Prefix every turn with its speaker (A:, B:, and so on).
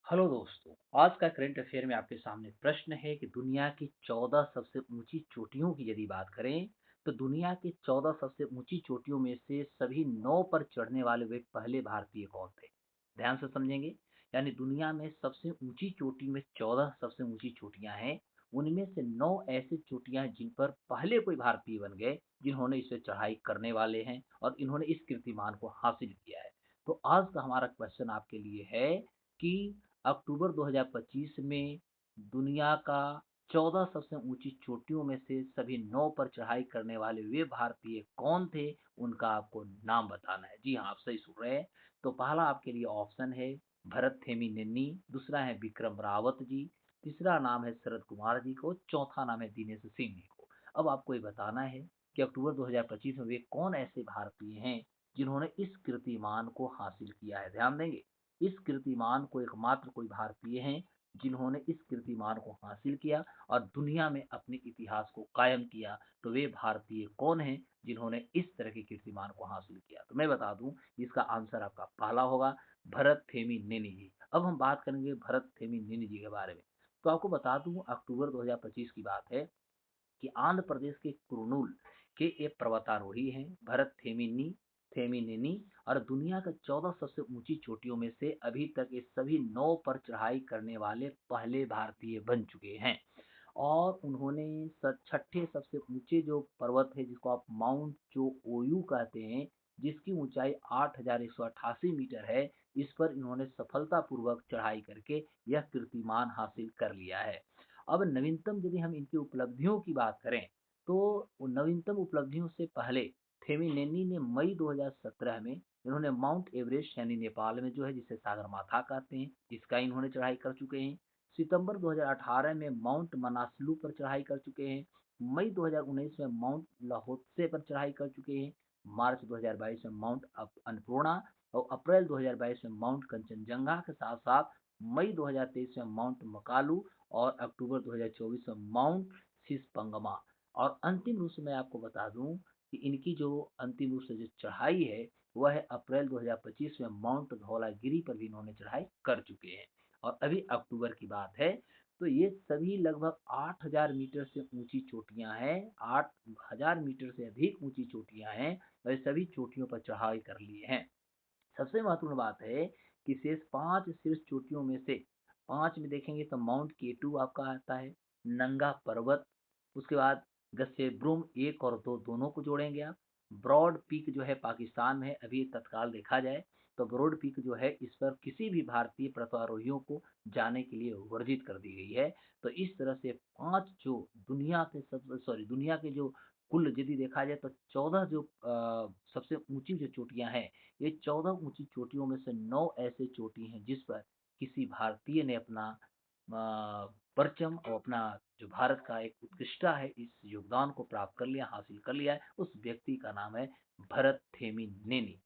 A: Hello दोस्तों, आज का करंट अफेयर में आपके सामने प्रश्न है कि दुनिया की 14 सबसे ऊंची चोटियों की यदि बात करें, तो दुनिया की 14 सबसे ऊंची चोटियों में से सभी 9 पर चढ़ने वाले वे पहले भारतीय कौन थे? ध्यान से समझेंगे। यानी दुनिया में सबसे ऊंची चोटी में 14 सबसे ऊंची चोटियां हैं, उनमें से 9 ऐसी चोटियां हैं जिन पर पहले कोई भारतीय बन गए, जिन्होंने इसे चढ़ाई करने वाले हैं और इन्होंने इस कीर्तिमान को हासिल किया है। तो आज का हमारा क्वेश्चन आपके लिए है कि अक्टूबर 2025 में दुनिया का 14 सबसे ऊंची चोटियों में से सभी 9 पर चढ़ाई करने वाले वे भारतीय कौन थे? उनका आपको नाम बताना है। जी हाँ, आप सही सुन रहे हैं। तो पहला आपके लिए ऑप्शन है भरत थेमी निन्नी, दूसरा है विक्रम रावत जी, तीसरा नाम है शरद कुमार जी को, चौथा नाम है दिनेश सिंह जी को। अब आपको ये बताना है कि अक्टूबर 2025 में वे कौन ऐसे भारतीय हैं जिन्होंने इस कीर्तिमान को हासिल किया है। ध्यान देंगे, इस कीर्तिमान को एकमात्र कोई भारतीय हैं जिन्होंने इस कीर्तिमान को हासिल किया और दुनिया में अपने इतिहास को कायम किया। तो वे भारतीय कौन हैं जिन्होंने इस तरह के कीर्तिमान को हासिल किया? तो मैं बता दूं, इसका आंसर आपका पहला होगा भरत थेमी निन्नी जी। अब हम बात करेंगे भरत थेमी निन्नी जी के बारे में। तो आपको बता दूं, अक्टूबर 2025 की बात है कि आंध्र प्रदेश के कुर्नूल के एक पर्वतारोही हैं भरत थेमिनेनी, और दुनिया के 14 सबसे ऊंची चोटियों में से अभी तक ये सभी 9 पर चढ़ाई करने वाले पहले भारतीय बन चुके हैं। और उन्होंने छठे सबसे ऊंचे जो पर्वत है जिसको आप माउंट जो ओयू कहते हैं, जिसकी ऊंचाई 8,188 मीटर है, इस पर इन्होंने सफलतापूर्वक चढ़ाई करके यह कीर्तिमान हासिल कर लिया है। अब नवीनतम यदि हम इनकी उपलब्धियों की बात करें, तो नवीनतम उपलब्धियों से पहले थेमिनेनी ने मई 2017 में इन्होंने माउंट एवरेस्ट यानी नेपाल में जो है, जिसे सागरमाथा कहते हैं, इसका इन्होंने चढ़ाई कर चुके हैं। सितंबर 2018 में माउंट मनासलू पर चढ़ाई कर चुके हैं। मई 2019 में माउंट लाहोत्से पर चढ़ाई कर चुके हैं। मार्च 2022 में माउंट अन्नपूर्णा और अप्रैल 2022 में माउंट कंचनजंगा के साथ साथ मई 2023 में माउंट मकालू और अक्टूबर 2024 में माउंट सिसपंगमा। और अंतिम रूप से मैं आपको बता दूं कि इनकी जो अंतिम रूप से जो चढ़ाई है, वह है अप्रैल 2025 में माउंट धौलागिरी पर भी इन्होंने चढ़ाई कर चुके हैं। और अभी अक्टूबर की बात है, तो ये सभी लगभग 8,000 मीटर से ऊंची चोटियां हैं, 8,000 मीटर से अधिक ऊंची चोटियां हैं, और ये सभी चोटियों पर चढ़ाई कर लिए हैं। सबसे महत्वपूर्ण बात है कि शेष 5 शीर्ष चोटियों में से 5 में देखेंगे तो माउंट केटू आपका आता है, नंगा पर्वत, उसके बाद गसेब्रुम 1 और 2 दोनों को जोड़ेंगे आप। ब्रॉड पीक जो है पाकिस्तान में है, अभी तत्काल देखा जाए तो ब्रॉड पीक जो है, इस पर किसी भी भारतीय पर्वतारोहियों को जाने के लिए वर्जित कर दी गई है। तो इस तरह से 5 जो दुनिया के जो कुल यदि देखा जाए तो 14 जो सबसे ऊंची जो चोटियां हैं, ये 14 ऊंची चोटियों में से 9 ऐसे चोटी हैं जिस पर किसी भारतीय ने अपना परचम और अपना जो भारत का एक उत्कृष्टता है, इस योगदान को प्राप्त कर लिया, हासिल कर लिया है। उस व्यक्ति का नाम है भरत थेमी नेनी।